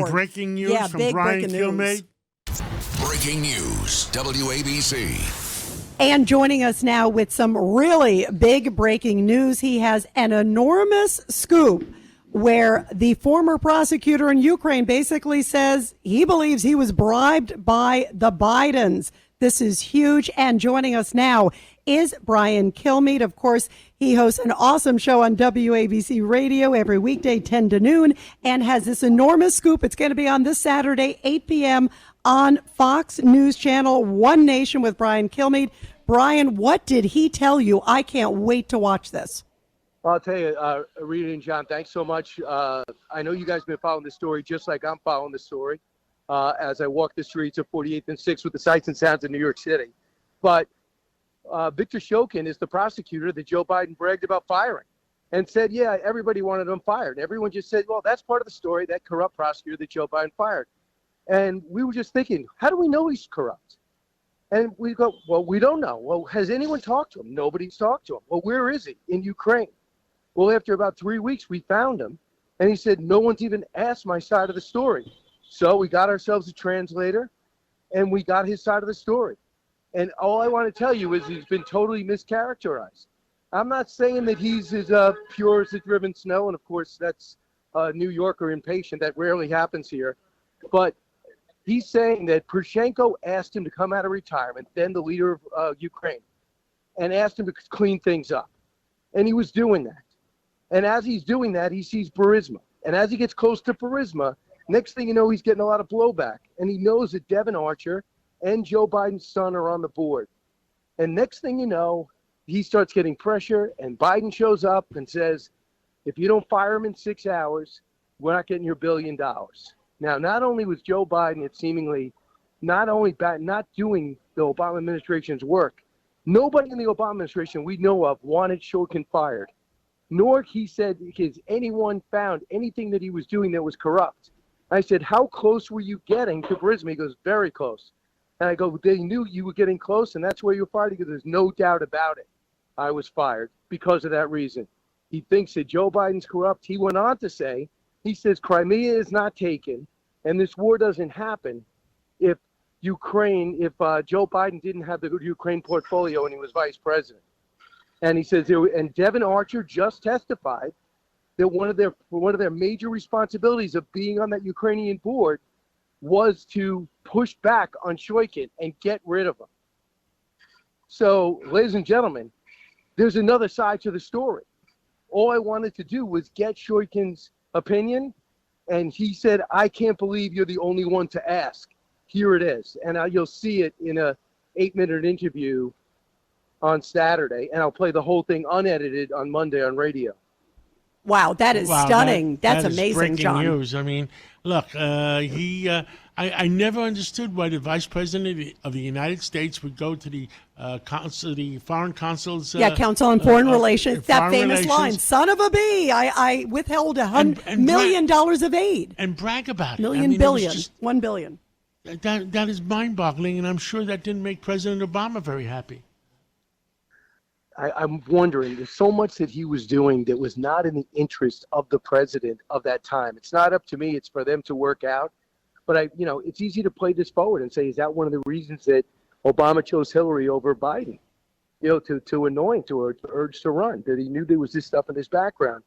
some breaking news from Brian Kilmeade. Breaking news, WABC. And joining us now with some really big breaking news, he has an enormous scoop where the former prosecutor in Ukraine basically says he believes he was bribed by the Bidens. This is huge. And joining us now is Brian Kilmeade. Of course, he hosts an awesome show on WABC Radio every weekday, 10 to noon, and has this enormous scoop. It's going to be on this Saturday, 8 p.m. on Fox News Channel, One Nation with Brian Kilmeade. Brian, what did he tell you? I can't wait to watch this. I'll tell you, Rita and John, thanks so much. I know you guys have been following the story just like I'm following the story as I walk the streets of 48th and 6th with the sights and sounds of New York City. But Viktor Shokin is the prosecutor that Joe Biden bragged about firing and said, yeah, everybody wanted him fired. And everyone just said, well, that's part of the story, that corrupt prosecutor that Joe Biden fired. And we were just thinking, how do we know he's corrupt? And we go, well, we don't know. Well, has anyone talked to him? Nobody's talked to him. Well, where is he? In Ukraine. Well, after about 3 weeks, we found him. And he said, no one's even asked my side of the story. So we got ourselves a translator, and we got his side of the story. And all I want to tell you is he's been totally mischaracterized. I'm not saying that he's as pure as the driven snow. And, of course, that's New Yorker impatient. That rarely happens here. But he's saying that Poroshenko asked him to come out of retirement, then the leader of Ukraine, and asked him to clean things up. And he was doing that. And as he's doing that, he sees Burisma. And as he gets close to Burisma, next thing you know, he's getting a lot of blowback. And he knows that Devin Archer and Joe Biden's son are on the board. And next thing you know, he starts getting pressure, and Biden shows up and says, if you don't fire him in 6 hours, we're not getting your $1 billion. Now, not only was Joe Biden, it seemingly, not doing the Obama administration's work, nobody in the Obama administration we know of wanted Shokin fired, nor he said, has anyone found anything that he was doing that was corrupt. I said, how close were you getting to Burisma? He goes, very close. And I go, they knew you were getting close, and that's where you were fired? He goes, there's no doubt about it. I was fired because of that reason. He thinks that Joe Biden's corrupt. He went on to say, he says, Crimea is not taken. And this war doesn't happen if Joe Biden didn't have the Ukraine portfolio when he was vice president. And he says, and Devin Archer just testified that one of their major responsibilities of being on that Ukrainian board was to push back on Shokin and get rid of him. So, ladies and gentlemen, there's another side to the story. All I wanted to do was get Shokin's opinion. And he said, I can't believe you're the only one to ask. Here it is. And you'll see it in a 8-minute interview on Saturday. And I'll play the whole thing unedited on Monday on radio. Wow, that is stunning. That's amazing, breaking John. News. I mean, look, I never understood why the Vice President of the United States would go to the foreign consul's Council on Foreign Relations. That famous line, "Son of a bee, I withheld $100 million of aid and brag about it. $1 billion. That is mind-boggling, and I'm sure that didn't make President Obama very happy. I'm wondering, there's so much that he was doing that was not in the interest of the president of that time. It's not up to me. It's for them to work out. But it's easy to play this forward and say, is that one of the reasons that Obama chose Hillary over Biden? To annoy him, to urge to run, that he knew there was this stuff in his background.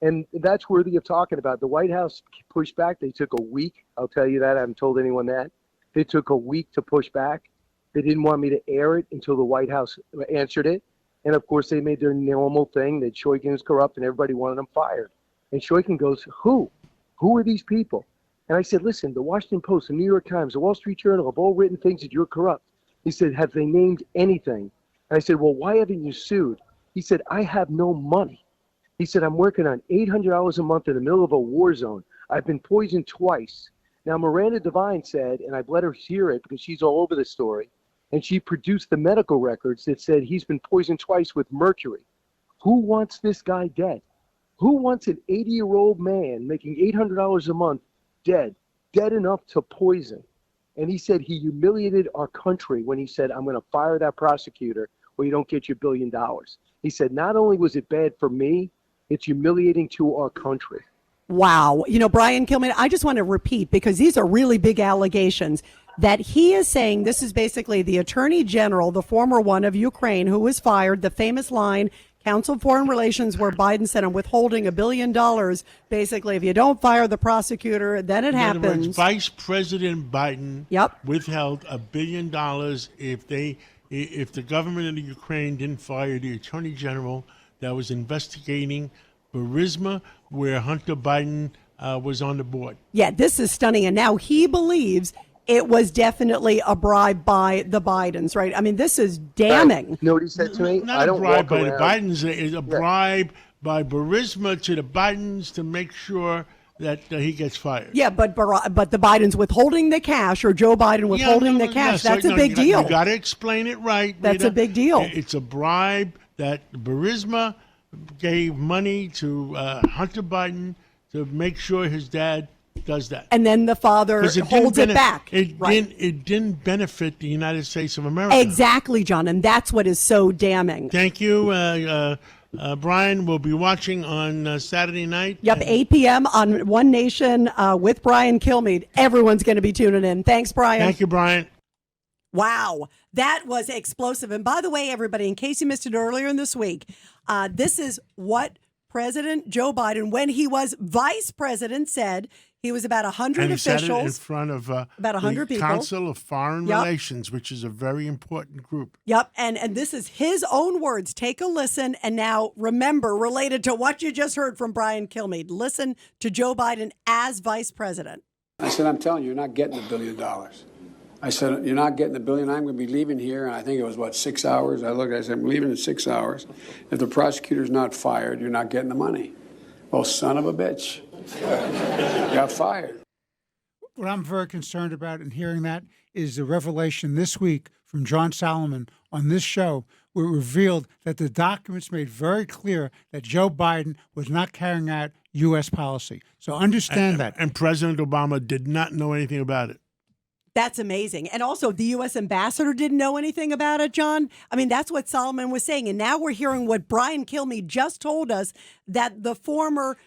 And that's worthy of talking about. The White House pushed back. They took a week. I'll tell you that. I haven't told anyone that. They took a week to push back. They didn't want me to air it until the White House answered it. And, of course, they made their normal thing that Shokin is corrupt and everybody wanted him fired. And Shokin goes, who? Who are these people? And I said, listen, the Washington Post, the New York Times, the Wall Street Journal have all written things that you're corrupt. He said, have they named anything? And I said, well, why haven't you sued? He said, I have no money. He said, I'm working on $800 a month in the middle of a war zone. I've been poisoned twice. Now, Miranda Devine said, and I've let her hear it because she's all over the story, and she produced the medical records that said he's been poisoned twice with mercury. Who wants this guy dead? Who wants an 80-year-old man making $800 a month dead enough to poison? And he said he humiliated our country when he said, I'm going to fire that prosecutor or you don't get your $1 billion. He said, not only was it bad for me, it's humiliating to our country. Wow. You know, Brian Kilmeade, I just want to repeat because these are really big allegations that he is saying this is basically the Attorney General, the former one of Ukraine, who was fired, the famous line, Council of Foreign Relations, where Biden said, I'm withholding $1 billion. Basically, if you don't fire the prosecutor, then it happens. In other words, Vice President Biden withheld $1 billion if the government of the Ukraine didn't fire the Attorney General that was investigating Burisma, where Hunter Biden was on the board. Yeah, this is stunning. And now he believes it was definitely a bribe by the Bidens, right? I mean, this is damning. You know what he said to me? Not a bribe by the Bidens. It's a bribe by Burisma to the Bidens to make sure that he gets fired. Yeah, but the Bidens withholding the cash, or Joe Biden withholding the cash, that's a big deal. You got to explain it right. That's a big deal. It's a bribe that Burisma gave money to Hunter Biden to make sure his dad does that. And then the father holds it back. It didn't benefit the United States of America. Exactly, John, and that's what is so damning. Thank you. Brian will be watching on Saturday night. Yep, 8 p.m. on One Nation with Brian Kilmeade. Everyone's going to be tuning in. Thanks, Brian. Thank you, Brian. Wow, that was explosive. And by the way, everybody, in case you missed it earlier in this week, this is what President Joe Biden, when he was vice president, said. He was about 100 officials. Said it in front of about 100 the people. Council of Foreign Relations, which is a very important group. Yep, and this is his own words. Take a listen, and now remember, related to what you just heard from Brian Kilmeade, listen to Joe Biden as vice president. I said, I'm telling you, you're not getting $1 billion. I said, you're not getting $1 billion. I'm going to be leaving here, and I think it was, 6 hours? I looked, I said, I'm leaving in 6 hours. If the prosecutor's not fired, you're not getting the money. Well, son of a bitch. Got fired. What I'm very concerned about in hearing that is the revelation this week from John Solomon on this show, where it revealed that the documents made very clear that Joe Biden was not carrying out U.S. policy. So understand that. And President Obama did not know anything about it. That's amazing. And also, the U.S. ambassador didn't know anything about it, John. I mean, that's what Solomon was saying. And now we're hearing what Brian Kilmeade just told us, that the former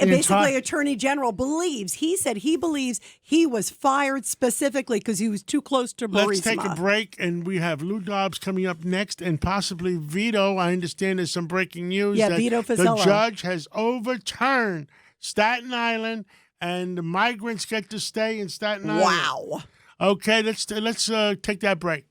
Attorney General believes. He said he believes he was fired specifically because he was too close to Burisma. Let's take a break, and we have Lou Dobbs coming up next, and possibly Vito. I understand there's some breaking news that Vito Fazella. The judge has overturned Staten Island, and the migrants get to stay in Staten Island. Wow. Okay, let's take that break.